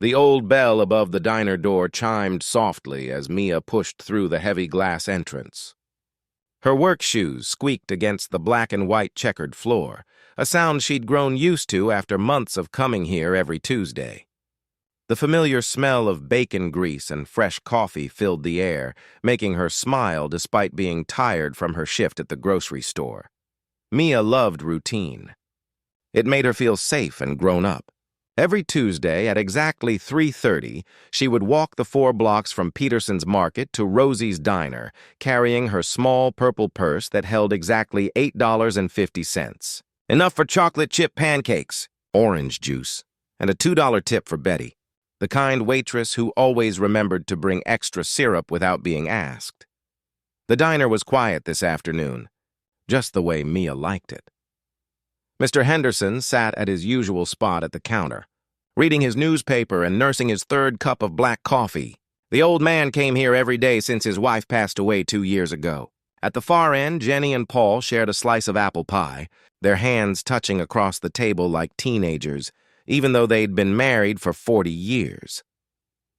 The old bell above the diner door chimed softly as Mia pushed through the heavy glass entrance. Her work shoes squeaked against the black and white checkered floor, a sound she'd grown used to after months of coming here every Tuesday. The familiar smell of bacon grease and fresh coffee filled the air, making her smile despite being tired from her shift at the grocery store. Mia loved routine. It made her feel safe and grown up. Every Tuesday at exactly 3:30, she would walk the 4 blocks from Peterson's Market to Rosie's Diner, carrying her small purple purse that held exactly $8.50. Enough for chocolate chip pancakes, orange juice, and a $2 tip for Betty, the kind waitress who always remembered to bring extra syrup without being asked. The diner was quiet this afternoon, just the way Mia liked it. Mr. Henderson sat at his usual spot at the counter, reading his newspaper and nursing his 3rd cup of black coffee. The old man came here every day since his wife passed away 2 years ago. At the far end, Jenny and Paul shared a slice of apple pie, their hands touching across the table like teenagers, even though they'd been married for 40 years.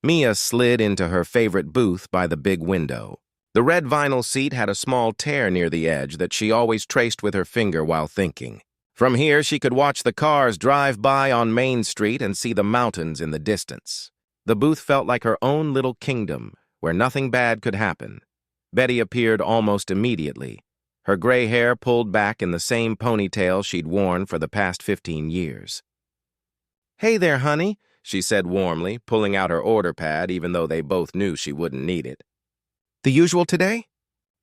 Mia slid into her favorite booth by the big window. The red vinyl seat had a small tear near the edge that she always traced with her finger while thinking. From here, she could watch the cars drive by on Main Street and see the mountains in the distance. The booth felt like her own little kingdom, where nothing bad could happen. Betty appeared almost immediately, her gray hair pulled back in the same ponytail she'd worn for the past 15 years. "Hey there, honey," she said warmly, pulling out her order pad even though they both knew she wouldn't need it. "The usual today?"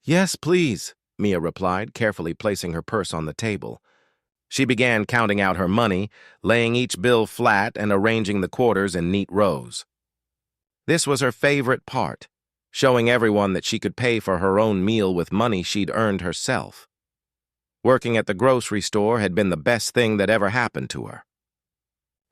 "Yes, please," Mia replied, carefully placing her purse on the table. She began counting out her money, laying each bill flat and arranging the quarters in neat rows. This was her favorite part, showing everyone that she could pay for her own meal with money she'd earned herself. Working at the grocery store had been the best thing that ever happened to her.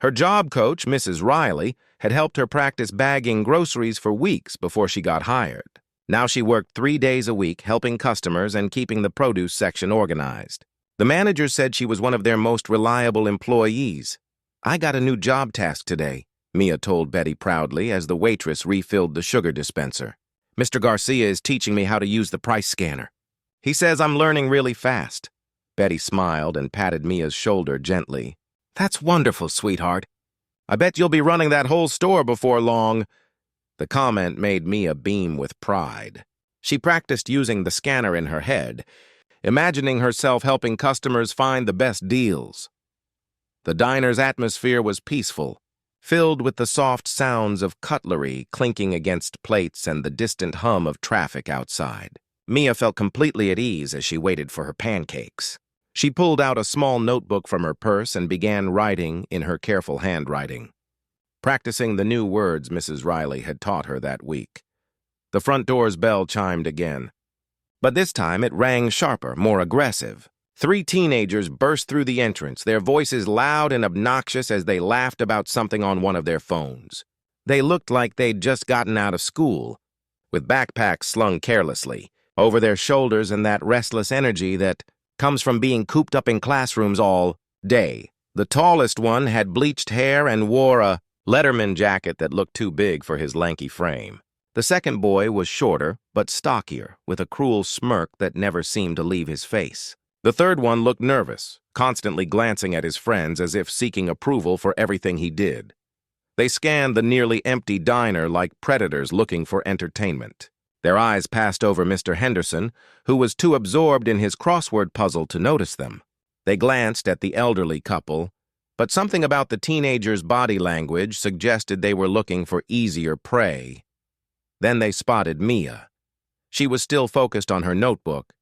Her job coach, Mrs. Riley, had helped her practice bagging groceries for weeks before she got hired. Now she worked 3 days a week helping customers and keeping the produce section organized. The manager said she was one of their most reliable employees. "I got a new job task today," Mia told Betty proudly as the waitress refilled the sugar dispenser. "Mr. Garcia is teaching me how to use the price scanner. He says I'm learning really fast." Betty smiled and patted Mia's shoulder gently. "That's wonderful, sweetheart. I bet you'll be running that whole store before long." The comment made Mia beam with pride. She practiced using the scanner in her head, imagining herself helping customers find the best deals. The diner's atmosphere was peaceful, filled with the soft sounds of cutlery clinking against plates and the distant hum of traffic outside. Mia felt completely at ease as she waited for her pancakes. She pulled out a small notebook from her purse and began writing in her careful handwriting, practicing the new words Mrs. Riley had taught her that week. The front door's bell chimed again. But this time it rang sharper, more aggressive. 3 teenagers burst through the entrance, their voices loud and obnoxious as they laughed about something on one of their phones. They looked like they'd just gotten out of school, with backpacks slung carelessly over their shoulders and that restless energy that comes from being cooped up in classrooms all day. The tallest one had bleached hair and wore a Letterman jacket that looked too big for his lanky frame. The second boy was shorter, but stockier, with a cruel smirk that never seemed to leave his face. The third one looked nervous, constantly glancing at his friends as if seeking approval for everything he did. They scanned the nearly empty diner like predators looking for entertainment. Their eyes passed over Mr. Henderson, who was too absorbed in his crossword puzzle to notice them. They glanced at the elderly couple, but something about the teenagers' body language suggested they were looking for easier prey. Then they spotted Mia. She was still focused on her notebook,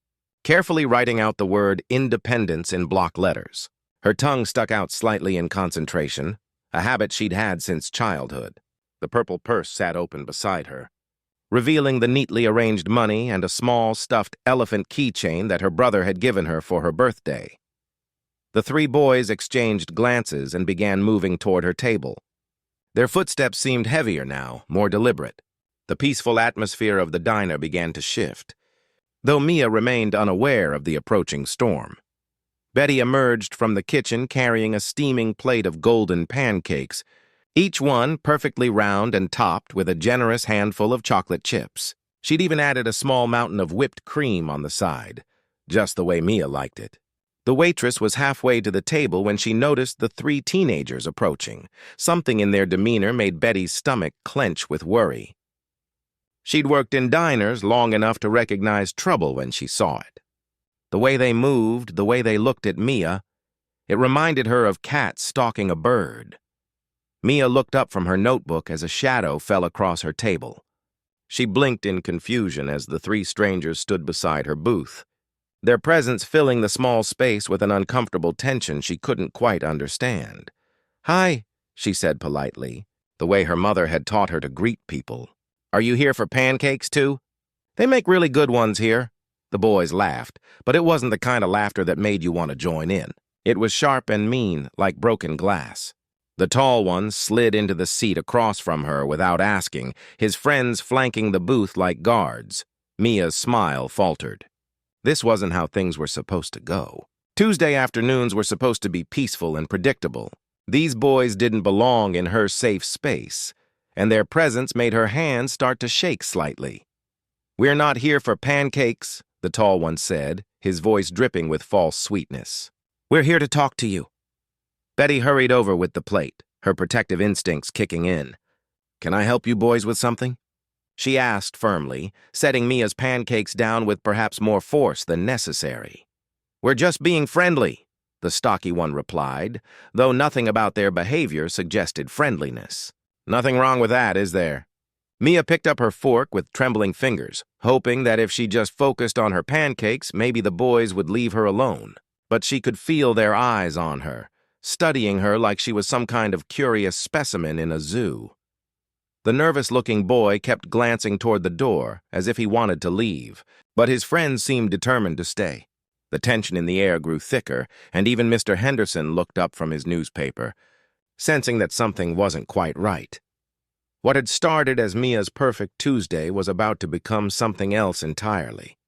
carefully writing out the word independence in block letters. Her tongue stuck out slightly in concentration, a habit she'd had since childhood. The purple purse sat open beside her, revealing the neatly arranged money and a small stuffed elephant keychain that her brother had given her for her birthday. The 3 boys exchanged glances and began moving toward her table. Their footsteps seemed heavier now, more deliberate. The peaceful atmosphere of the diner began to shift, though Mia remained unaware of the approaching storm. Betty emerged from the kitchen carrying a steaming plate of golden pancakes, each one perfectly round and topped with a generous handful of chocolate chips. She'd even added a small mountain of whipped cream on the side, just the way Mia liked it. The waitress was halfway to the table when she noticed the three teenagers approaching. Something in their demeanor made Betty's stomach clench with worry. She'd worked in diners long enough to recognize trouble when she saw it. The way they moved, the way they looked at Mia, it reminded her of cats stalking a bird. Mia looked up from her notebook as a shadow fell across her table. She blinked in confusion as the three strangers stood beside her booth, their presence filling the small space with an uncomfortable tension she couldn't quite understand. "Hi," she said politely, the way her mother had taught her to greet people. "Are you here for pancakes, too?" "They make really good ones here." The boys laughed, but it wasn't the kind of laughter that made you want to join in. It was sharp and mean, like broken glass. The tall one slid into the seat across from her without asking, his friends flanking the booth like guards. Mia's smile faltered. This wasn't how things were supposed to go. Tuesday afternoons were supposed to be peaceful and predictable. These boys didn't belong in her safe space, and their presence made her hands start to shake slightly. "We're not here for pancakes," the tall one said, his voice dripping with false sweetness. "We're here to talk to you." Betty hurried over with the plate, her protective instincts kicking in. "Can I help you boys with something?" she asked firmly, setting Mia's pancakes down with perhaps more force than necessary. "We're just being friendly," the stocky one replied, though nothing about their behavior suggested friendliness. "Nothing wrong with that, is there?" Mia picked up her fork with trembling fingers, hoping that if she just focused on her pancakes, maybe the boys would leave her alone. But she could feel their eyes on her, studying her like she was some kind of curious specimen in a zoo. The nervous-looking boy kept glancing toward the door, as if he wanted to leave, but his friends seemed determined to stay. The tension in the air grew thicker, and even Mr. Henderson looked up from his newspaper, sensing that something wasn't quite right. What had started as Mia's perfect Tuesday was about to become something else entirely.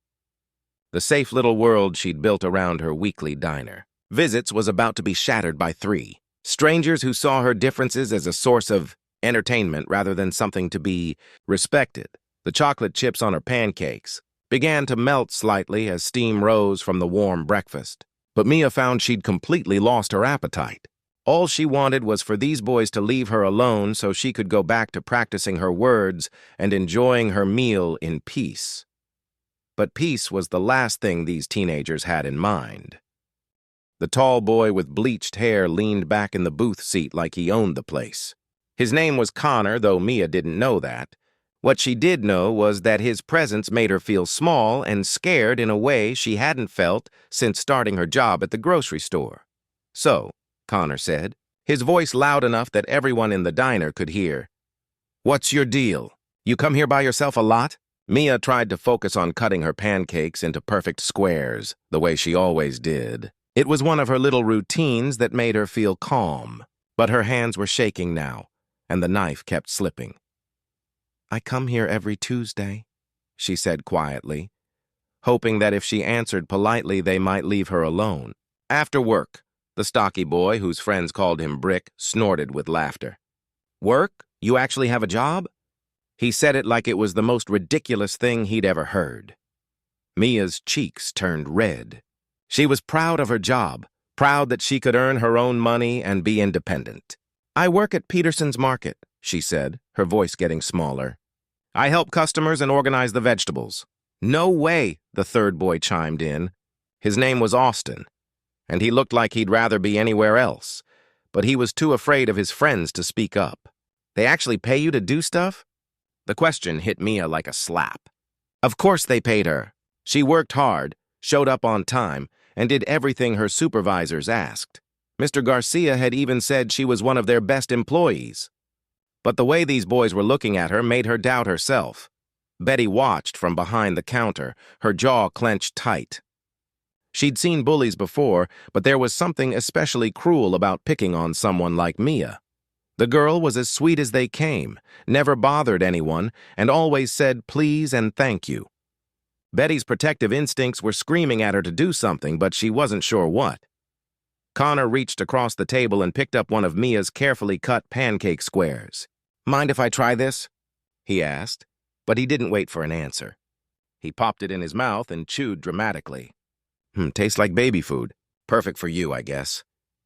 The safe little world she'd built around her weekly diner. Visits was about to be shattered by three strangers who saw her differences as a source of entertainment rather than something to be respected. The chocolate chips on her pancakes began to melt slightly as steam rose from the warm breakfast. But Mia found she'd completely lost her appetite. All she wanted was for these boys to leave her alone so she could go back to practicing her words and enjoying her meal in peace. But peace was the last thing these teenagers had in mind. The tall boy with bleached hair leaned back in the booth seat like he owned the place. His name was Connor, though Mia didn't know that. What she did know was that his presence made her feel small and scared in a way she hadn't felt since starting her job at the grocery store. "So," Connor said, his voice loud enough that everyone in the diner could hear, "what's your deal? You come here by yourself a lot?" Mia tried to focus on cutting her pancakes into perfect squares, the way she always did. It was one of her little routines that made her feel calm, but her hands were shaking now, and the knife kept slipping. "I come here every Tuesday," she said quietly, hoping that if she answered politely they might leave her alone. "After work," the stocky boy, whose friends called him Brick, snorted with laughter. "Work? You actually have a job?" He said it like it was the most ridiculous thing he'd ever heard. Mia's cheeks turned red. She was proud of her job, proud that she could earn her own money and be independent. "I work at Peterson's Market," she said, her voice getting smaller. "I help customers and organize the vegetables." "No way," the third boy chimed in. His name was Austin, and he looked like he'd rather be anywhere else, but he was too afraid of his friends to speak up. "They actually pay you to do stuff?" The question hit Mia like a slap. Of course they paid her. She worked hard, showed up on time, and did everything her supervisors asked. Mr. Garcia had even said she was one of their best employees. But the way these boys were looking at her made her doubt herself. Betty watched from behind the counter, her jaw clenched tight. She'd seen bullies before, but there was something especially cruel about picking on someone like Mia. The girl was as sweet as they came, never bothered anyone, and always said please and thank you. Betty's protective instincts were screaming at her to do something, but she wasn't sure what. Connor reached across the table and picked up one of Mia's carefully cut pancake squares. "Mind if I try this?" he asked, but he didn't wait for an answer. He popped it in his mouth and chewed dramatically. Tastes like baby food. Perfect for you, I guess."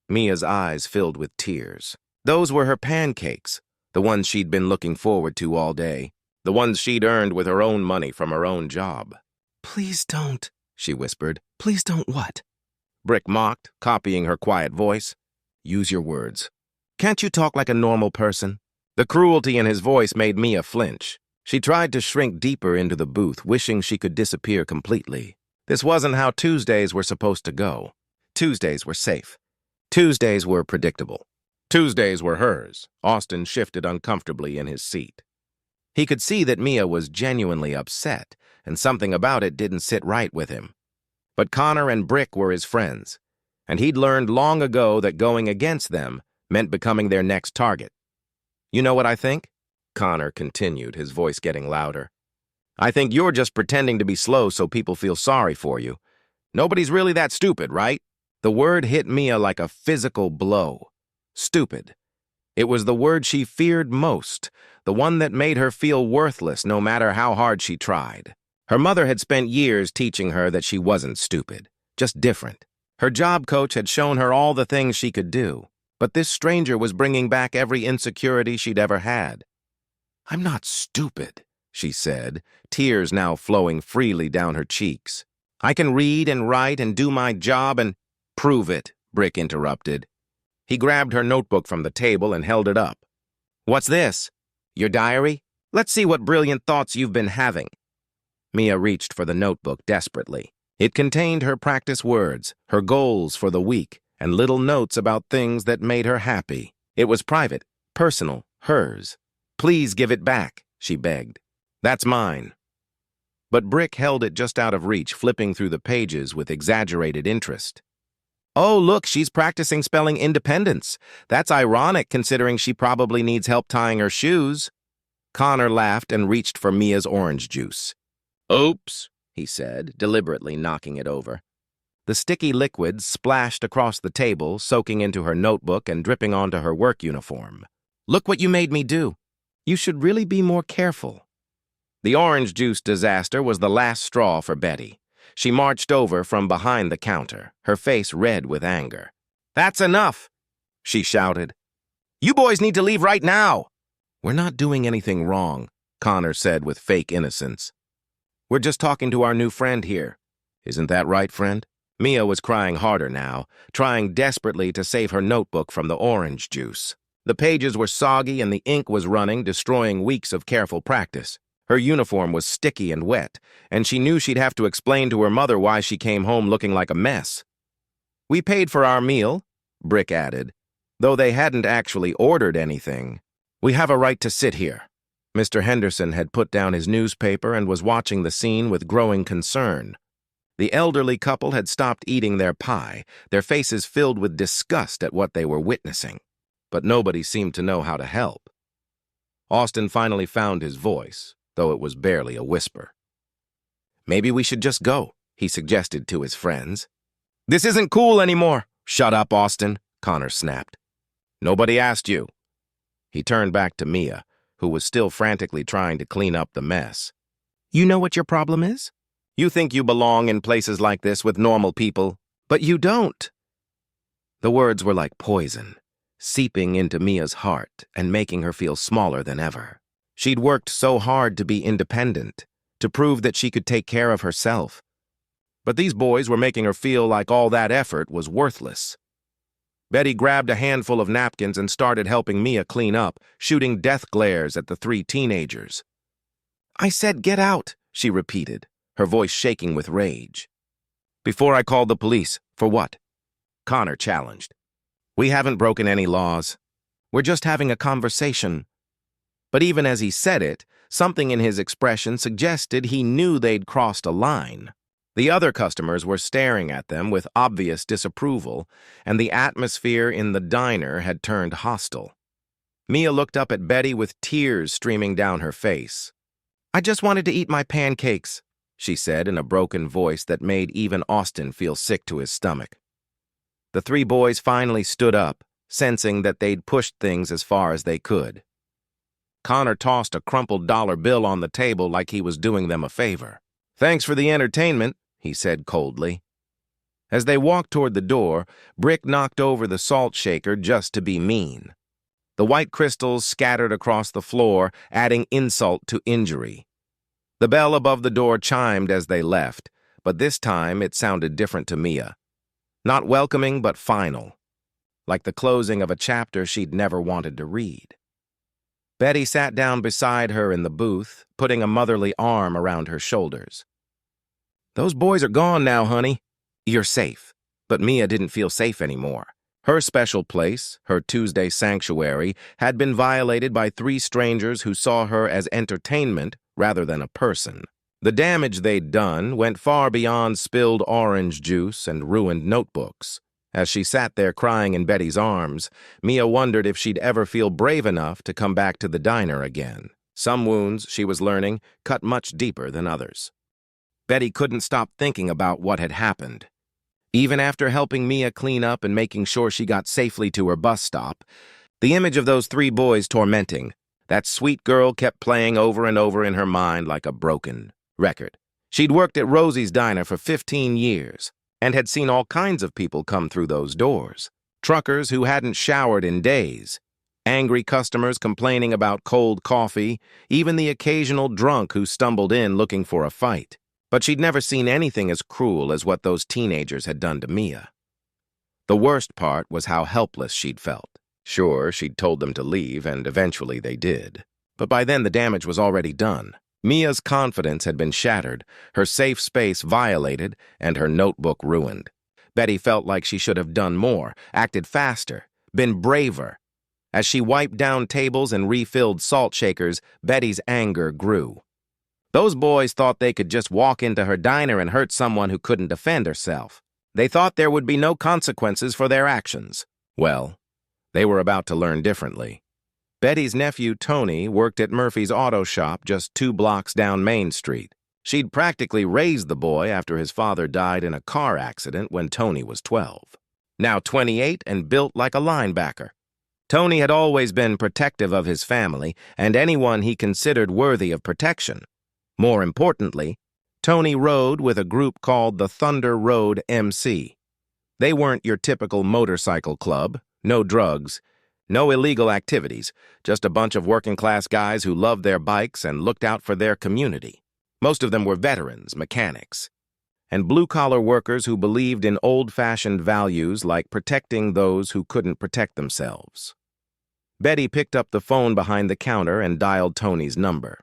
Mia's eyes filled with tears. Those were her pancakes, the ones she'd been looking forward to all day, the ones she'd earned with her own money from her own job. "Please don't," she whispered. "Please don't what?" Brick mocked, copying her quiet voice. "Use your words. Can't you talk like a normal person?" The cruelty in his voice made Mia flinch. She tried to shrink deeper into the booth, wishing she could disappear completely. This wasn't how Tuesdays were supposed to go. Tuesdays were safe. Tuesdays were predictable. Tuesdays were hers. Austin shifted uncomfortably in his seat. He could see that Mia was genuinely upset, and something about it didn't sit right with him. But Connor and Brick were his friends, and he'd learned long ago that going against them meant becoming their next target. "You know what I think?" Connor continued, his voice getting louder. "I think you're just pretending to be slow so people feel sorry for you. Nobody's really that stupid, right?" The word hit Mia like a physical blow. Stupid. It was the word she feared most, the one that made her feel worthless no matter how hard she tried. Her mother had spent years teaching her that she wasn't stupid, just different. Her job coach had shown her all the things she could do, but this stranger was bringing back every insecurity she'd ever had. "I'm not stupid," she said, tears now flowing freely down her cheeks. "I can read and write and do my job and—" "Prove it," Brick interrupted. He grabbed her notebook from the table and held it up. "What's this? Your diary? Let's see what brilliant thoughts you've been having." Mia reached for the notebook desperately. It contained her practice words, her goals for the week, and little notes about things that made her happy. It was private, personal, hers. "Please give it back," she begged. "That's mine." But Brick held it just out of reach, flipping through the pages with exaggerated interest. "Oh, look, she's practicing spelling independence. That's ironic considering she probably needs help tying her shoes." Connor laughed and reached for Mia's orange juice. "Oops," he said, deliberately knocking it over. The sticky liquid splashed across the table, soaking into her notebook and dripping onto her work uniform. "Look what you made me do. You should really be more careful." The orange juice disaster was the last straw for Betty. She marched over from behind the counter, her face red with anger. "That's enough," she shouted. "You boys need to leave right now." "We're not doing anything wrong," Connor said with fake innocence. "We're just talking to our new friend here. Isn't that right, friend?" Mia was crying harder now, trying desperately to save her notebook from the orange juice. The pages were soggy and the ink was running, destroying weeks of careful practice. Her uniform was sticky and wet, and she knew she'd have to explain to her mother why she came home looking like a mess. "We paid for our meal," Brick added, though they hadn't actually ordered anything. "We have a right to sit here." Mr. Henderson had put down his newspaper and was watching the scene with growing concern. The elderly couple had stopped eating their pie, their faces filled with disgust at what they were witnessing. But nobody seemed to know how to help. Austin finally found his voice, though it was barely a whisper. "Maybe we should just go," he suggested to his friends. "This isn't cool anymore." "Shut up, Austin," Connor snapped. "Nobody asked you." He turned back to Mia, who was still frantically trying to clean up the mess. "You know what your problem is? You think you belong in places like this with normal people, but you don't." The words were like poison, seeping into Mia's heart and making her feel smaller than ever. She'd worked so hard to be independent, to prove that she could take care of herself. But these boys were making her feel like all that effort was worthless. Betty grabbed a handful of napkins and started helping Mia clean up, shooting death glares at the three teenagers. "I said get out," she repeated, her voice shaking with rage. "Before I called the police, for what?" Connor challenged. "We haven't broken any laws. We're just having a conversation." But even as he said it, something in his expression suggested he knew they'd crossed a line. The other customers were staring at them with obvious disapproval, and the atmosphere in the diner had turned hostile. Mia looked up at Betty with tears streaming down her face. "I just wanted to eat my pancakes," she said in a broken voice that made even Austin feel sick to his stomach. The three boys finally stood up, sensing that they'd pushed things as far as they could. Connor tossed a crumpled dollar bill on the table like he was doing them a favor. "Thanks for the entertainment," he said coldly. As they walked toward the door, Brick knocked over the salt shaker just to be mean. The white crystals scattered across the floor, adding insult to injury. The bell above the door chimed as they left, but this time it sounded different to Mia. Not welcoming, but final. Like the closing of a chapter she'd never wanted to read. Betty sat down beside her in the booth, putting a motherly arm around her shoulders. "Those boys are gone now, honey. You're safe." But Mia didn't feel safe anymore. Her special place, her Tuesday sanctuary, had been violated by three strangers who saw her as entertainment rather than a person. The damage they'd done went far beyond spilled orange juice and ruined notebooks. As she sat there crying in Betty's arms, Mia wondered if she'd ever feel brave enough to come back to the diner again. Some wounds, she was learning, cut much deeper than others. Betty couldn't stop thinking about what had happened. Even after helping Mia clean up and making sure she got safely to her bus stop, the image of those three boys tormenting, that sweet girl kept playing over and over in her mind like a broken record. She'd worked at Rosie's Diner for 15 years and had seen all kinds of people come through those doors. Truckers who hadn't showered in days, angry customers complaining about cold coffee, even the occasional drunk who stumbled in looking for a fight. But she'd never seen anything as cruel as what those teenagers had done to Mia. The worst part was how helpless she'd felt. Sure, she'd told them to leave, and eventually they did. But by then the damage was already done. Mia's confidence had been shattered, her safe space violated, and her notebook ruined. Betty felt like she should have done more, acted faster, been braver. As she wiped down tables and refilled salt shakers, Betty's anger grew. Those boys thought they could just walk into her diner and hurt someone who couldn't defend herself. They thought there would be no consequences for their actions. Well, they were about to learn differently. Betty's nephew, Tony, worked at Murphy's auto shop just 2 blocks down Main Street. She'd practically raised the boy after his father died in a car accident when Tony was 12. Now 28 and built like a linebacker. Tony had always been protective of his family and anyone he considered worthy of protection. More importantly, Tony rode with a group called the Thunder Road MC. They weren't your typical motorcycle club, no drugs, no illegal activities, just a bunch of working-class guys who loved their bikes and looked out for their community. Most of them were veterans, mechanics, and blue-collar workers who believed in old-fashioned values like protecting those who couldn't protect themselves. Betty picked up the phone behind the counter and dialed Tony's number.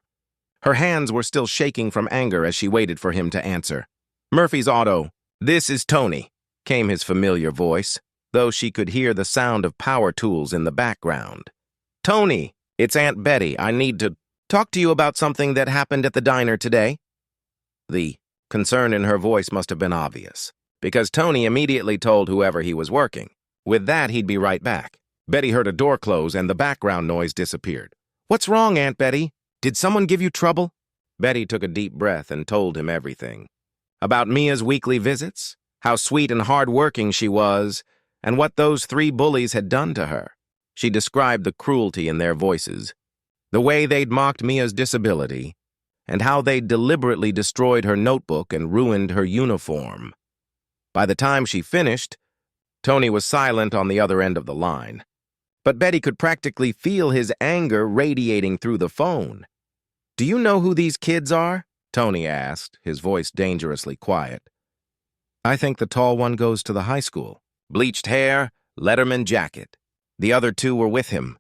Her hands were still shaking from anger as she waited for him to answer. "Murphy's Auto, this is Tony," came his familiar voice, though she could hear the sound of power tools in the background. "Tony, it's Aunt Betty. I need to talk to you about something that happened at the diner today." The concern in her voice must have been obvious, because Tony immediately told whoever he was working. With that, he'd be right back. Betty heard a door close and the background noise disappeared. "What's wrong, Aunt Betty? Did someone give you trouble?" Betty took a deep breath and told him everything. About Mia's weekly visits, how sweet and hard-working she was, and what those 3 bullies had done to her. She described the cruelty in their voices, the way they'd mocked Mia's disability, and how they'd deliberately destroyed her notebook and ruined her uniform. By the time she finished, Tony was silent on the other end of the line. But Betty could practically feel his anger radiating through the phone. "Do you know who these kids are?" Tony asked, his voice dangerously quiet. "I think the tall one goes to the high school. Bleached hair, Letterman jacket. The other 2 were with him.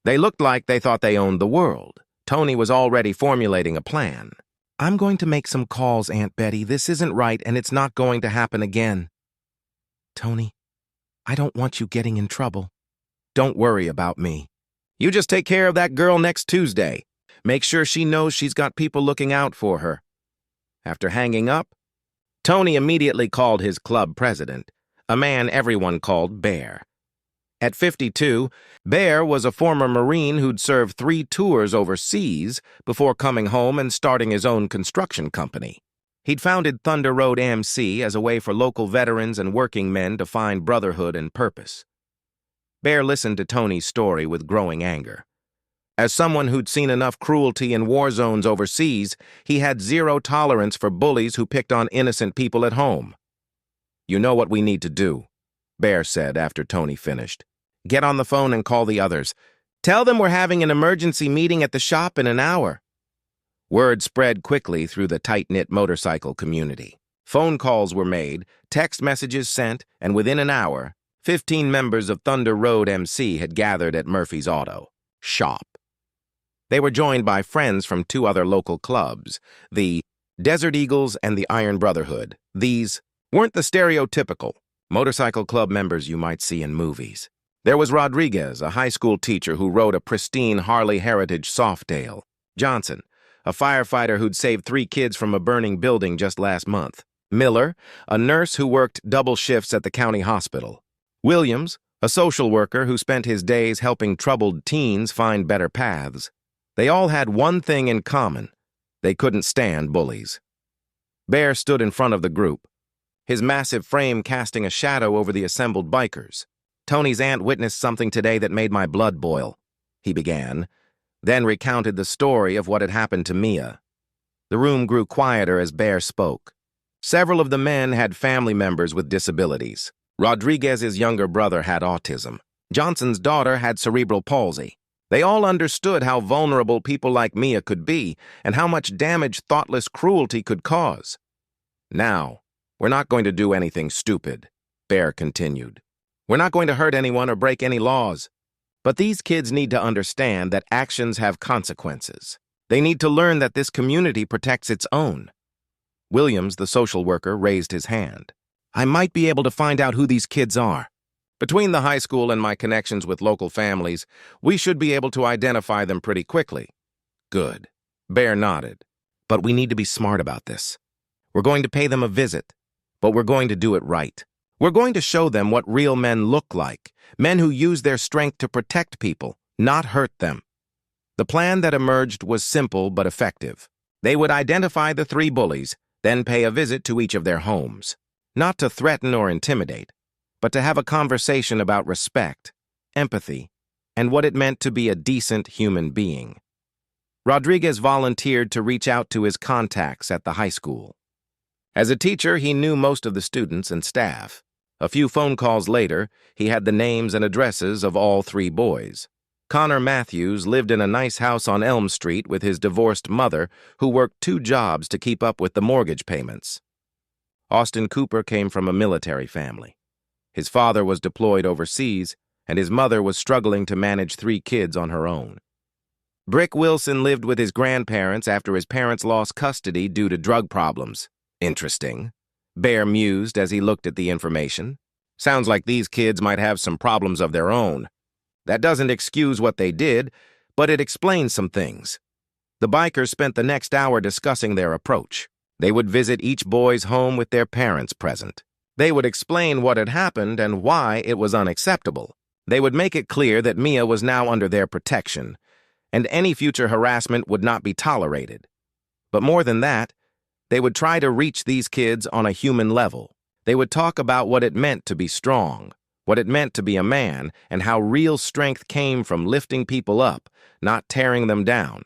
They looked like they thought they owned the world." Tony was already formulating a plan. "I'm going to make some calls, Aunt Betty. This isn't right, and it's not going to happen again." "Tony, I don't want you getting in trouble. Don't worry about me. You just take care of that girl next Tuesday. Make sure she knows she's got people looking out for her." After hanging up, Tony immediately called his club president, a man everyone called Bear. At 52, Bear was a former Marine who'd served 3 tours overseas before coming home and starting his own construction company. He'd founded Thunder Road MC as a way for local veterans and working men to find brotherhood and purpose. Bear listened to Tony's story with growing anger. As someone who'd seen enough cruelty in war zones overseas, he had zero tolerance for bullies who picked on innocent people at home. "You know what we need to do," Bear said after Tony finished. "Get on the phone and call the others. Tell them we're having an emergency meeting at the shop in an hour." Word spread quickly through the tight-knit motorcycle community. Phone calls were made, text messages sent, and within an hour, 15 members of Thunder Road MC had gathered at Murphy's Auto shop. They were joined by friends from 2 other local clubs, the Desert Eagles and the Iron Brotherhood. These weren't the stereotypical motorcycle club members you might see in movies. There was Rodriguez, a high school teacher who rode a pristine Harley Heritage Softail. Johnson, a firefighter who'd saved 3 kids from a burning building just last month. Miller, a nurse who worked double shifts at the county hospital. Williams, a social worker who spent his days helping troubled teens find better paths. They all had one thing in common. They couldn't stand bullies. Bear stood in front of the group, his massive frame casting a shadow over the assembled bikers. "Tony's aunt witnessed something today that made my blood boil," he began, then recounted the story of what had happened to Mia. The room grew quieter as Bear spoke. Several of the men had family members with disabilities. Rodriguez's younger brother had autism. Johnson's daughter had cerebral palsy. They all understood how vulnerable people like Mia could be and how much damage thoughtless cruelty could cause. "Now, we're not going to do anything stupid," Bear continued. "We're not going to hurt anyone or break any laws. But these kids need to understand that actions have consequences. They need to learn that this community protects its own." Williams, the social worker, raised his hand. "I might be able to find out who these kids are. Between the high school and my connections with local families, we should be able to identify them pretty quickly." "Good." Bear nodded. "But we need to be smart about this. We're going to pay them a visit, but we're going to do it right. We're going to show them what real men look like, men who use their strength to protect people, not hurt them." The plan that emerged was simple but effective. They would identify the 3 bullies, then pay a visit to each of their homes. Not to threaten or intimidate, but to have a conversation about respect, empathy, and what it meant to be a decent human being. Rodriguez volunteered to reach out to his contacts at the high school. As a teacher, he knew most of the students and staff. A few phone calls later, he had the names and addresses of all 3 boys. Connor Matthews lived in a nice house on Elm Street with his divorced mother, who worked 2 jobs to keep up with the mortgage payments. Austin Cooper came from a military family. His father was deployed overseas, and his mother was struggling to manage 3 kids on her own. Brick Wilson lived with his grandparents after his parents lost custody due to drug problems. Interesting, Bear mused as he looked at the information. Sounds like these kids might have some problems of their own. That doesn't excuse what they did, but it explains some things. The bikers spent the next hour discussing their approach. They would visit each boy's home with their parents present. They would explain what had happened and why it was unacceptable. They would make it clear that Mia was now under their protection, and any future harassment would not be tolerated. But more than that, they would try to reach these kids on a human level. They would talk about what it meant to be strong, what it meant to be a man, and how real strength came from lifting people up, not tearing them down.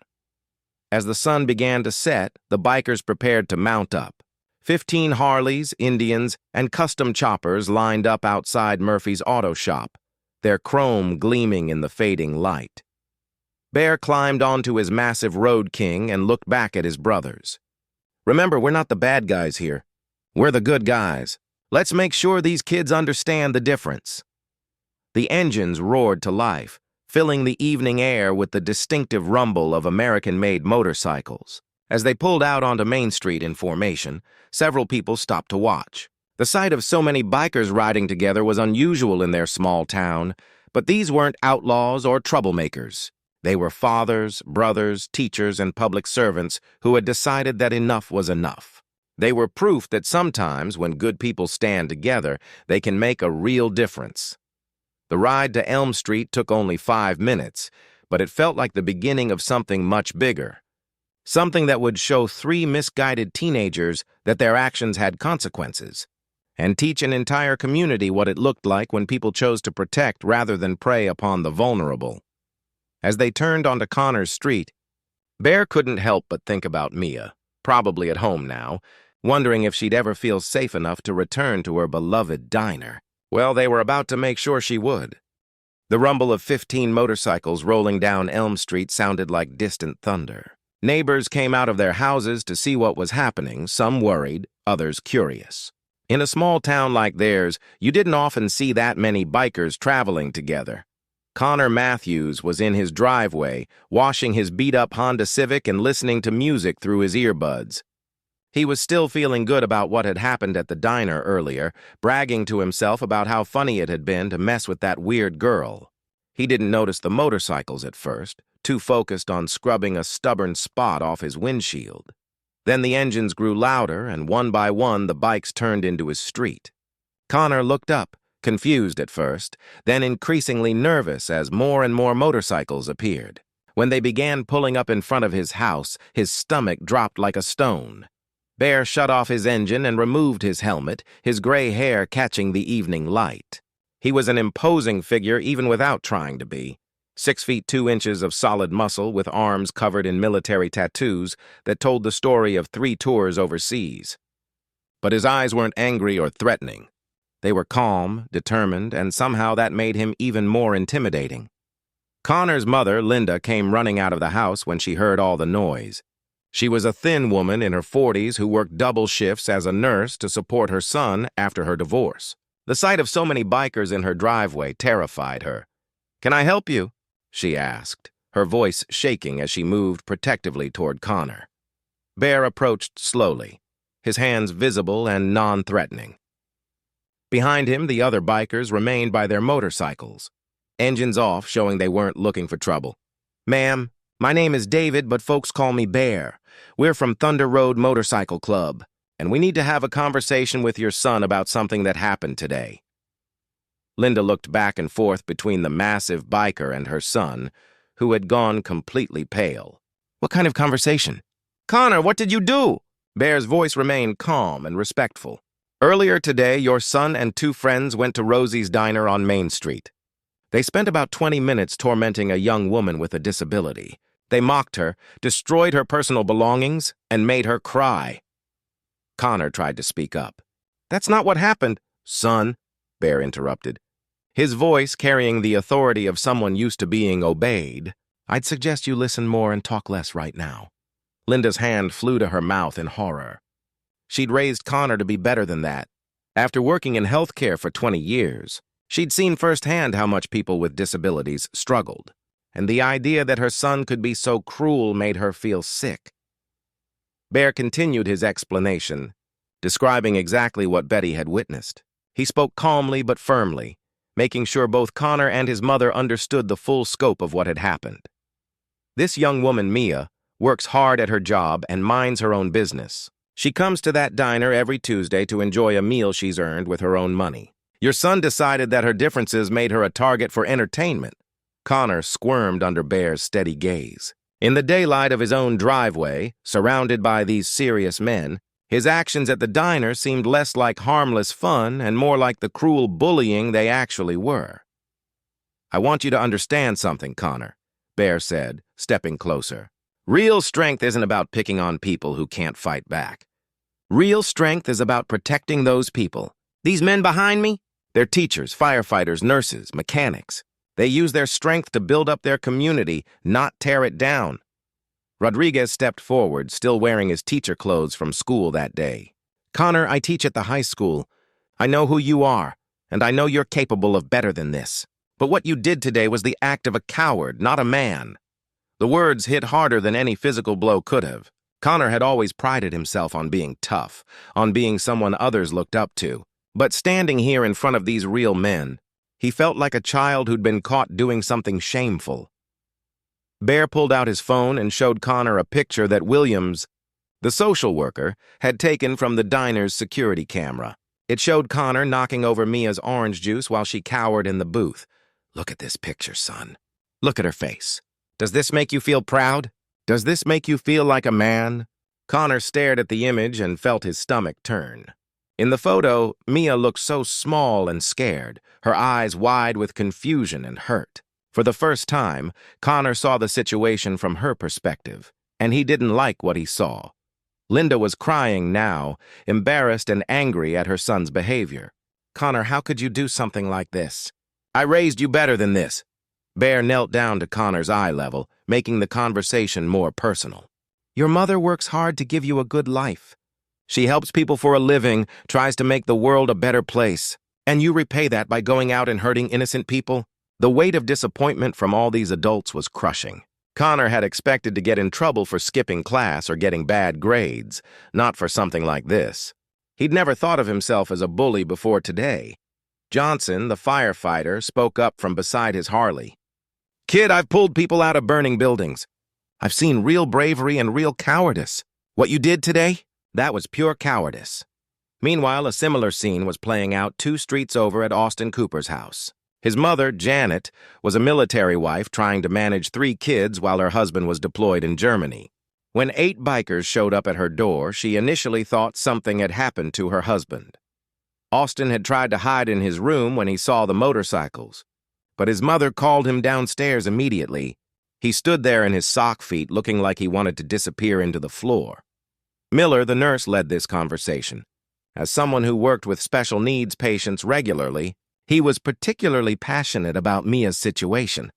As the sun began to set, the bikers prepared to mount up. 15 Harleys, Indians, and custom choppers lined up outside Murphy's auto shop, their chrome gleaming in the fading light. Bear climbed onto his massive Road King and looked back at his brothers. "Remember, we're not the bad guys here. We're the good guys. Let's make sure these kids understand the difference." The engines roared to life, filling the evening air with the distinctive rumble of American-made motorcycles. As they pulled out onto Main Street in formation, several people stopped to watch. The sight of so many bikers riding together was unusual in their small town, but these weren't outlaws or troublemakers. They were fathers, brothers, teachers, and public servants who had decided that enough was enough. They were proof that sometimes, when good people stand together, they can make a real difference. The ride to Elm Street took only 5 minutes, but it felt like the beginning of something much bigger. Something that would show 3 misguided teenagers that their actions had consequences, and teach an entire community what it looked like when people chose to protect rather than prey upon the vulnerable. As they turned onto Connor's street, Bear couldn't help but think about Mia, probably at home now, wondering if she'd ever feel safe enough to return to her beloved diner. Well, they were about to make sure she would. The rumble of 15 motorcycles rolling down Elm Street sounded like distant thunder. Neighbors came out of their houses to see what was happening, some worried, others curious. In a small town like theirs, you didn't often see that many bikers traveling together. Connor Matthews was in his driveway, washing his beat-up Honda Civic and listening to music through his earbuds. He was still feeling good about what had happened at the diner earlier, bragging to himself about how funny it had been to mess with that weird girl. He didn't notice the motorcycles at first, too focused on scrubbing a stubborn spot off his windshield. Then the engines grew louder, and one by one the bikes turned into his street. Connor looked up, confused at first, then increasingly nervous as more and more motorcycles appeared. When they began pulling up in front of his house, his stomach dropped like a stone. Bear shut off his engine and removed his helmet, his gray hair catching the evening light. He was an imposing figure even without trying to be. 6 feet 2 inches of solid muscle with arms covered in military tattoos that told the story of 3 tours overseas. But his eyes weren't angry or threatening. They were calm, determined, and somehow that made him even more intimidating. Connor's mother, Linda, came running out of the house when she heard all the noise. She was a thin woman in her 40s who worked double shifts as a nurse to support her son after her divorce. The sight of so many bikers in her driveway terrified her. "Can I help you?" she asked, her voice shaking as she moved protectively toward Connor. Bear approached slowly, his hands visible and non-threatening. Behind him, the other bikers remained by their motorcycles, engines off, showing they weren't looking for trouble. "Ma'am, my name is David, but folks call me Bear. We're from Thunder Road Motorcycle Club, and we need to have a conversation with your son about something that happened today." Linda looked back and forth between the massive biker and her son, who had gone completely pale. "What kind of conversation?" "Connor, what did you do?" Bear's voice remained calm and respectful. "Earlier today, your son and 2 friends went to Rosie's Diner on Main Street. They spent about 20 minutes tormenting a young woman with a disability. They mocked her, destroyed her personal belongings, and made her cry." Connor tried to speak up. "That's not what happened." "Son," Bear interrupted, his voice carrying the authority of someone used to being obeyed, "I'd suggest you listen more and talk less right now." Linda's hand flew to her mouth in horror. She'd raised Connor to be better than that. After working in healthcare for 20 years, she'd seen firsthand how much people with disabilities struggled, and the idea that her son could be so cruel made her feel sick. Bear continued his explanation, describing exactly what Betty had witnessed. He spoke calmly but firmly, making sure both Connor and his mother understood the full scope of what had happened. "This young woman, Mia, works hard at her job and minds her own business. She comes to that diner every Tuesday to enjoy a meal she's earned with her own money. Your son decided that her differences made her a target for entertainment." Connor squirmed under Bear's steady gaze. In the daylight of his own driveway, surrounded by these serious men, his actions at the diner seemed less like harmless fun and more like the cruel bullying they actually were. "I want you to understand something, Connor," Bear said, stepping closer. "Real strength isn't about picking on people who can't fight back. Real strength is about protecting those people. These men behind me, they're teachers, firefighters, nurses, mechanics. They use their strength to build up their community, not tear it down." Rodriguez stepped forward, still wearing his teacher clothes from school that day. "Connor, I teach at the high school. I know who you are, and I know you're capable of better than this. But what you did today was the act of a coward, not a man." The words hit harder than any physical blow could have. Connor had always prided himself on being tough, on being someone others looked up to. But standing here in front of these real men, he felt like a child who'd been caught doing something shameful. Bear pulled out his phone and showed Connor a picture that Williams, the social worker, had taken from the diner's security camera. It showed Connor knocking over Mia's orange juice while she cowered in the booth. "Look at this picture, son. Look at her face. Does this make you feel proud?" Does this make you feel like a man? Connor stared at the image and felt his stomach turn. In the photo, Mia looked so small and scared, her eyes wide with confusion and hurt. For the first time, Connor saw the situation from her perspective, and he didn't like what he saw. Linda was crying now, embarrassed and angry at her son's behavior. Connor, how could you do something like this? I raised you better than this. Bear knelt down to Connor's eye level, making the conversation more personal. Your mother works hard to give you a good life. She helps people for a living, tries to make the world a better place. And you repay that by going out and hurting innocent people? The weight of disappointment from all these adults was crushing. Connor had expected to get in trouble for skipping class or getting bad grades, not for something like this. He'd never thought of himself as a bully before today. Johnson, the firefighter, spoke up from beside his Harley. Kid, I've pulled people out of burning buildings. I've seen real bravery and real cowardice. What you did today? That was pure cowardice. Meanwhile, a similar scene was playing out 2 streets over at Austin Cooper's house. His mother, Janet, was a military wife trying to manage 3 kids while her husband was deployed in Germany. When 8 bikers showed up at her door, she initially thought something had happened to her husband. Austin had tried to hide in his room when he saw the motorcycles, but his mother called him downstairs immediately. He stood there in his sock feet looking like he wanted to disappear into the floor. Miller, the nurse, led this conversation. As someone who worked with special needs patients regularly, he was particularly passionate about Mia's situation.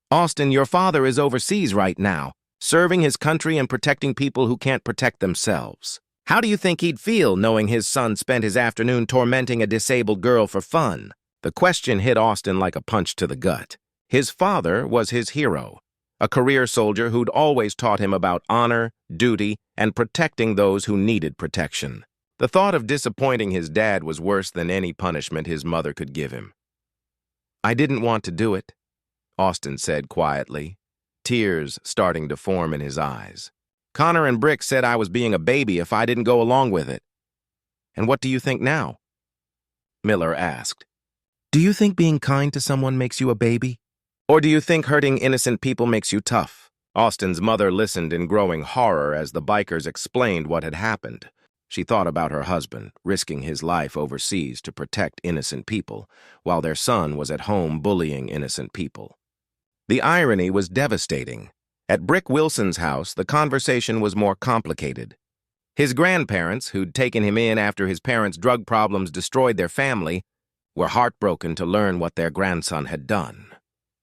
Austin, your father is overseas right now, serving his country and protecting people who can't protect themselves. How do you think he'd feel knowing his son spent his afternoon tormenting a disabled girl for fun? The question hit Austin like a punch to the gut. His father was his hero, a career soldier who'd always taught him about honor, duty, and protecting those who needed protection. The thought of disappointing his dad was worse than any punishment his mother could give him. I didn't want to do it, Austin said quietly, tears starting to form in his eyes. Connor and Brick said I was being a baby if I didn't go along with it. And what do you think now? Miller asked. Do you think being kind to someone makes you a baby? Or do you think hurting innocent people makes you tough? Austin's mother listened in growing horror as the bikers explained what had happened. She thought about her husband, risking his life overseas to protect innocent people, while their son was at home bullying innocent people. The irony was devastating. At Brick Wilson's house, the conversation was more complicated. His grandparents, who'd taken him in after his parents' drug problems destroyed their family, were heartbroken to learn what their grandson had done.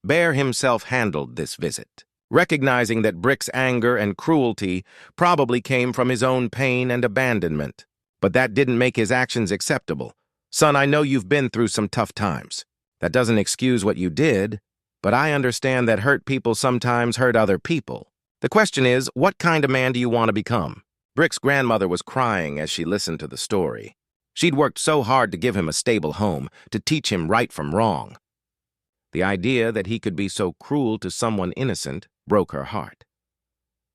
Bear himself handled this visit, recognizing that Brick's anger and cruelty probably came from his own pain and abandonment. But that didn't make his actions acceptable. Son, I know you've been through some tough times. That doesn't excuse what you did, but I understand that hurt people sometimes hurt other people. The question is, what kind of man do you want to become? Brick's grandmother was crying as she listened to the story. She'd worked so hard to give him a stable home, to teach him right from wrong. The idea that he could be so cruel to someone innocent broke her heart.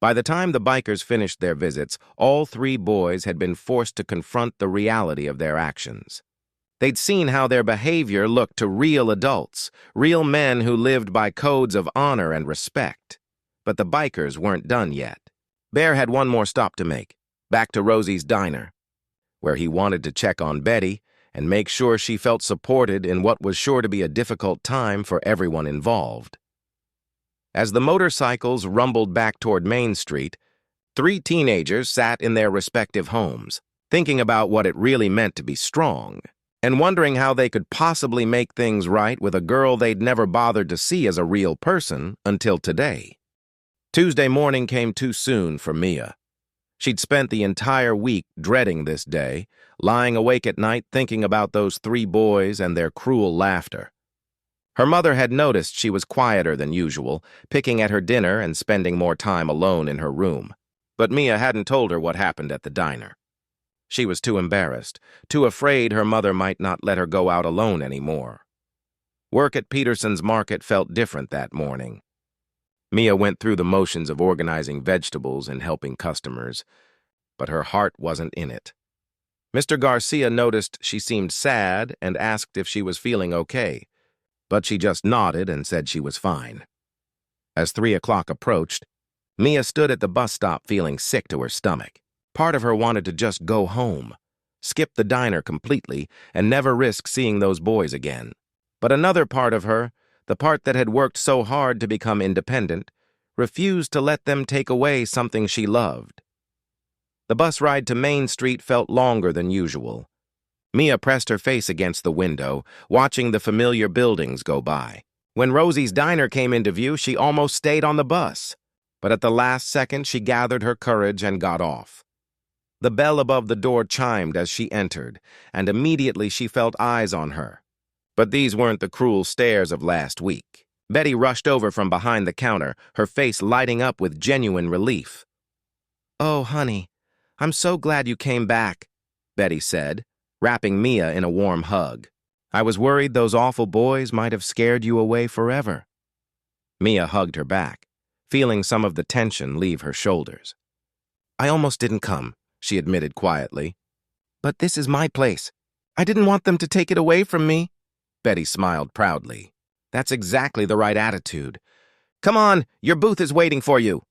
By the time the bikers finished their visits, all 3 boys had been forced to confront the reality of their actions. They'd seen how their behavior looked to real adults, real men who lived by codes of honor and respect. But the bikers weren't done yet. Bear had one more stop to make, back to Rosie's diner, where he wanted to check on Betty and make sure she felt supported in what was sure to be a difficult time for everyone involved. As the motorcycles rumbled back toward Main Street, 3 teenagers sat in their respective homes, thinking about what it really meant to be strong, and wondering how they could possibly make things right with a girl they'd never bothered to see as a real person until today. Tuesday morning came too soon for Mia. She'd spent the entire week dreading this day, lying awake at night thinking about those 3 boys and their cruel laughter. Her mother had noticed she was quieter than usual, picking at her dinner and spending more time alone in her room. But Mia hadn't told her what happened at the diner. She was too embarrassed, too afraid her mother might not let her go out alone anymore. Work at Peterson's Market felt different that morning. Mia went through the motions of organizing vegetables and helping customers, but her heart wasn't in it. Mr. Garcia noticed she seemed sad and asked if she was feeling okay, but she just nodded and said she was fine. As 3 o'clock approached, Mia stood at the bus stop feeling sick to her stomach. Part of her wanted to just go home, skip the diner completely, and never risk seeing those boys again. But another part of her, the part that had worked so hard to become independent, refused to let them take away something she loved. The bus ride to Main Street felt longer than usual. Mia pressed her face against the window, watching the familiar buildings go by. When Rosie's diner came into view, she almost stayed on the bus. But at the last second, she gathered her courage and got off. The bell above the door chimed as she entered, and immediately she felt eyes on her. But these weren't the cruel stares of last week. Betty rushed over from behind the counter, her face lighting up with genuine relief. "Oh, honey, I'm so glad you came back," Betty said, wrapping Mia in a warm hug. "I was worried those awful boys might have scared you away forever." Mia hugged her back, feeling some of the tension leave her shoulders. "I almost didn't come," she admitted quietly. "But this is my place. I didn't want them to take it away from me." Betty smiled proudly. "That's exactly the right attitude. Come on, your booth is waiting for you."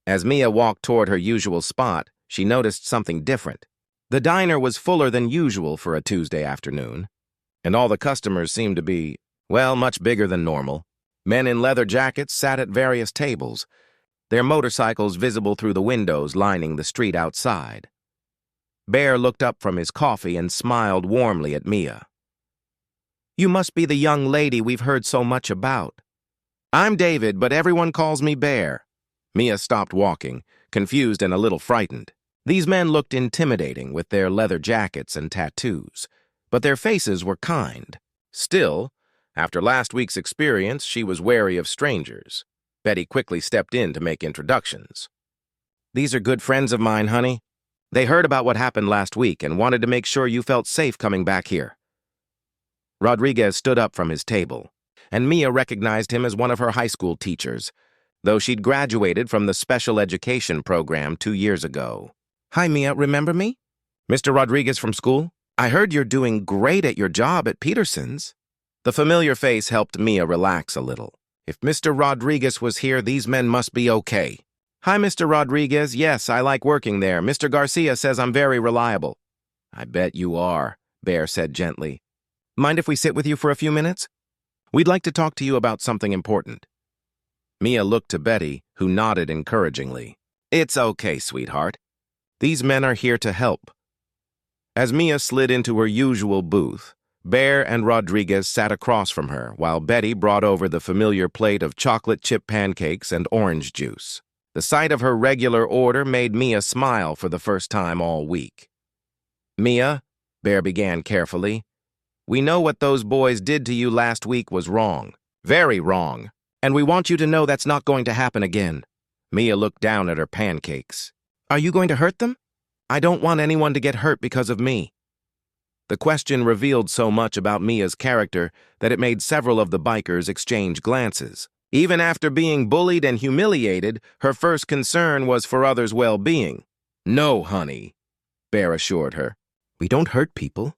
As Mia walked toward her usual spot, she noticed something different. The diner was fuller than usual for a Tuesday afternoon, and all the customers seemed to be, well, much bigger than normal. Men in leather jackets sat at various tables, their motorcycles visible through the windows lining the street outside. Bear looked up from his coffee and smiled warmly at Mia. "You must be the young lady we've heard so much about." "I'm David, but everyone calls me Bear." Mia stopped walking, confused and a little frightened. These men looked intimidating with their leather jackets and tattoos, but their faces were kind. Still, after last week's experience, she was wary of strangers. Betty quickly stepped in to make introductions. "These are good friends of mine, honey. They heard about what happened last week and wanted to make sure you felt safe coming back here." Rodriguez stood up from his table, and Mia recognized him as one of her high school teachers, though she'd graduated from the special education program 2 years ago. "Hi, Mia, remember me? Mr. Rodriguez from school? I heard you're doing great at your job at Peterson's." The familiar face helped Mia relax a little. If Mr. Rodriguez was here, these men must be okay. "Hi, Mr. Rodriguez. Yes, I like working there. Mr. Garcia says I'm very reliable." "I bet you are," Bear said gently. "Mind if we sit with you for a few minutes? We'd like to talk to you about something important." Mia looked to Betty, who nodded encouragingly. "It's okay, sweetheart. These men are here to help." As Mia slid into her usual booth, Bear and Rodriguez sat across from her, while Betty brought over the familiar plate of chocolate chip pancakes and orange juice. The sight of her regular order made Mia smile for the first time all week. "Mia," Bear began carefully, "we know what those boys did to you last week was wrong. Very wrong. And we want you to know that's not going to happen again." Mia looked down at her pancakes. "Are you going to hurt them?" "I don't want anyone to get hurt because of me." The question revealed so much about Mia's character that it made several of the bikers exchange glances. Even after being bullied and humiliated, her first concern was for others' well-being. "No, honey," Bear assured her. "We don't hurt people.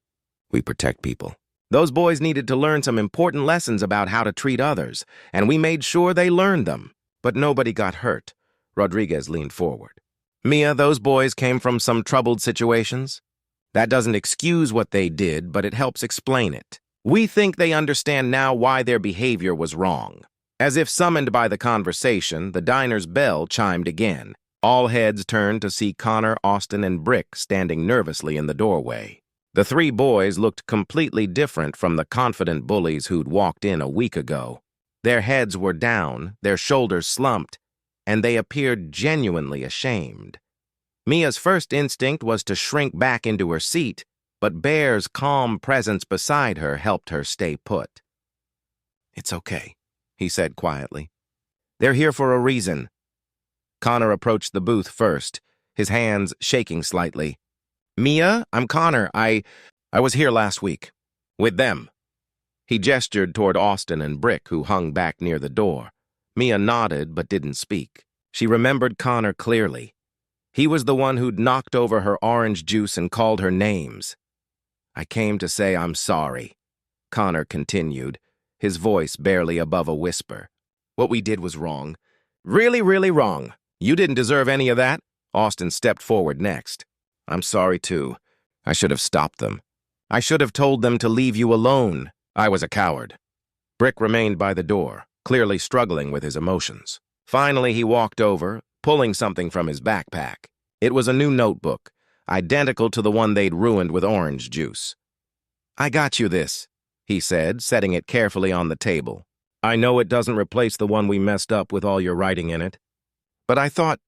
We protect people. Those boys needed to learn some important lessons about how to treat others, and we made sure they learned them. But nobody got hurt." Rodriguez leaned forward. "Mia, those boys came from some troubled situations. That doesn't excuse what they did, but it helps explain it. We think they understand now why their behavior was wrong." As if summoned by the conversation, the diner's bell chimed again. All heads turned to see Connor, Austin, and Brick standing nervously in the doorway. The 3 boys looked completely different from the confident bullies who'd walked in a week ago. Their heads were down, their shoulders slumped, and they appeared genuinely ashamed. Mia's first instinct was to shrink back into her seat, but Bear's calm presence beside her helped her stay put. "It's okay," he said quietly. "They're here for a reason." Connor approached the booth first, his hands shaking slightly. "Mia, I'm Connor. I was here last week. With them." He gestured toward Austin and Brick, who hung back near the door. Mia nodded but didn't speak. She remembered Connor clearly. He was the one who'd knocked over her orange juice and called her names. "I came to say I'm sorry," Connor continued, his voice barely above a whisper. "What we did was wrong. Really, really wrong. You didn't deserve any of that. Austin stepped forward next. I'm sorry, too. I should have stopped them. I should have told them to leave you alone. I was a coward. Brick remained by the door, clearly struggling with his emotions. Finally, he walked over, pulling something from his backpack. It was a new notebook, identical to the one they'd ruined with orange juice. I got you this, he said, setting it carefully on the table. I know it doesn't replace the one we messed up with all your writing in it, but I thought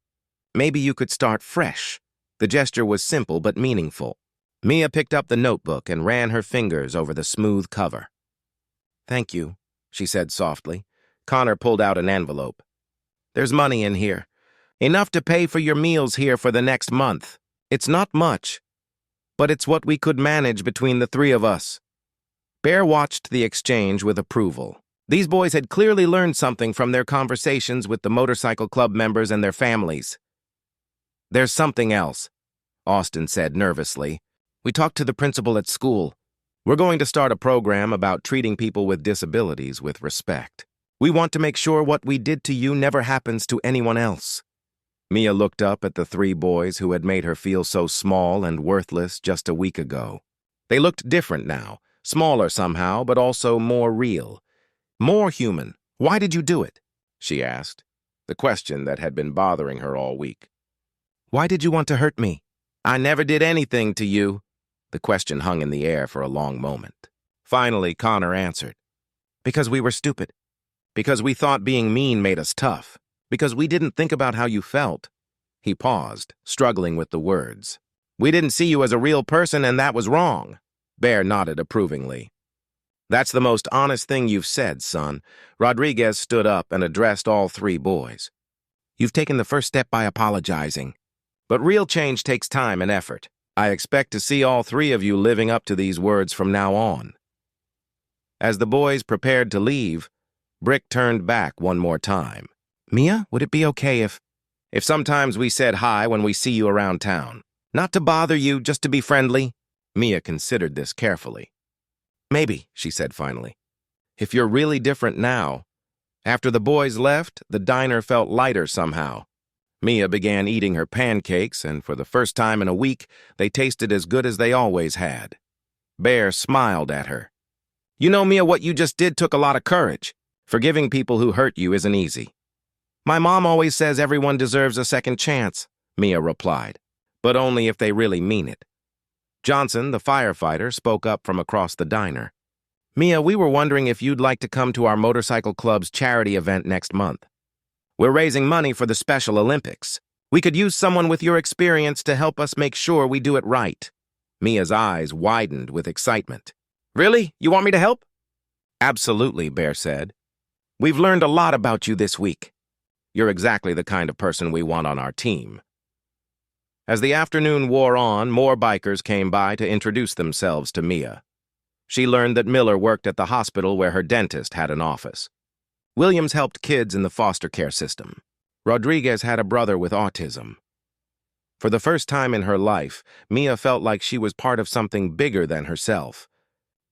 maybe you could start fresh. The gesture was simple but meaningful. Mia picked up the notebook and ran her fingers over the smooth cover. Thank you, she said softly. Connor pulled out an envelope. There's money in here. Enough to pay for your meals here for the next month. It's not much, but it's what we could manage between the three of us. Bear watched the exchange with approval. These boys had clearly learned something from their conversations with the motorcycle club members and their families. There's something else, Austin said nervously. We talked to the principal at school. We're going to start a program about treating people with disabilities with respect. We want to make sure what we did to you never happens to anyone else. Mia looked up at the three boys who had made her feel so small and worthless just a week ago. They looked different now, smaller somehow, but also more real. More human. Why did you do it? She asked, the question that had been bothering her all week. Why did you want to hurt me? I never did anything to you. The question hung in the air for a long moment. Finally, Connor answered. Because we were stupid. Because we thought being mean made us tough. Because we didn't think about how you felt. He paused, struggling with the words. We didn't see you as a real person, and that was wrong. Bear nodded approvingly. That's the most honest thing you've said, son. Rodriguez stood up and addressed all three boys. You've taken the first step by apologizing. But real change takes time and effort. I expect to see all three of you living up to these words from now on. As the boys prepared to leave, Brick turned back one more time. Mia, would it be okay if sometimes we said hi when we see you around town? Not to bother you, just to be friendly? Mia considered this carefully. Maybe, she said finally. If you're really different now. After the boys left, the diner felt lighter somehow. Mia began eating her pancakes, and for the first time in a week, they tasted as good as they always had. Bear smiled at her. You know, Mia, what you just did took a lot of courage. Forgiving people who hurt you isn't easy. My mom always says everyone deserves a second chance, Mia replied, but only if they really mean it. Johnson, the firefighter, spoke up from across the diner. Mia, we were wondering if you'd like to come to our motorcycle club's charity event next month. We're raising money for the Special Olympics. We could use someone with your experience to help us make sure we do it right. Mia's eyes widened with excitement. Really? You want me to help? Absolutely, Bear said. We've learned a lot about you this week. You're exactly the kind of person we want on our team. As the afternoon wore on, more bikers came by to introduce themselves to Mia. She learned that Miller worked at the hospital where her dentist had an office. Williams helped kids in the foster care system. Rodriguez had a brother with autism. For the first time in her life, Mia felt like she was part of something bigger than herself.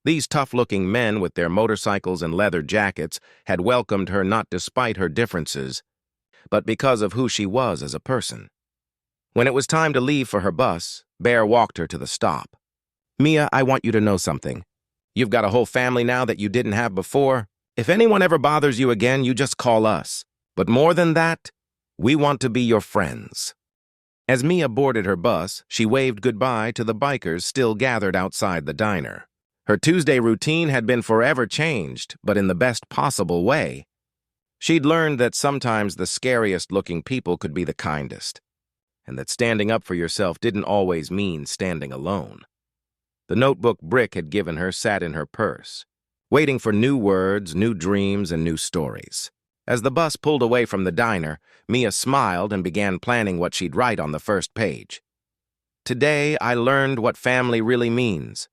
These tough-looking men with their motorcycles and leather jackets had welcomed her not despite her differences, but because of who she was as a person. When it was time to leave for her bus, Bear walked her to the stop. Mia, I want you to know something. You've got a whole family now that you didn't have before. If anyone ever bothers you again, you just call us. But more than that, we want to be your friends. As Mia boarded her bus, she waved goodbye to the bikers still gathered outside the diner. Her Tuesday routine had been forever changed, but in the best possible way. She'd learned that sometimes the scariest-looking people could be the kindest, and that standing up for yourself didn't always mean standing alone. The notebook Brick had given her sat in her purse, waiting for new words, new dreams, and new stories. As the bus pulled away from the diner, Mia smiled and began planning what she'd write on the first page. Today, I learned what family really means.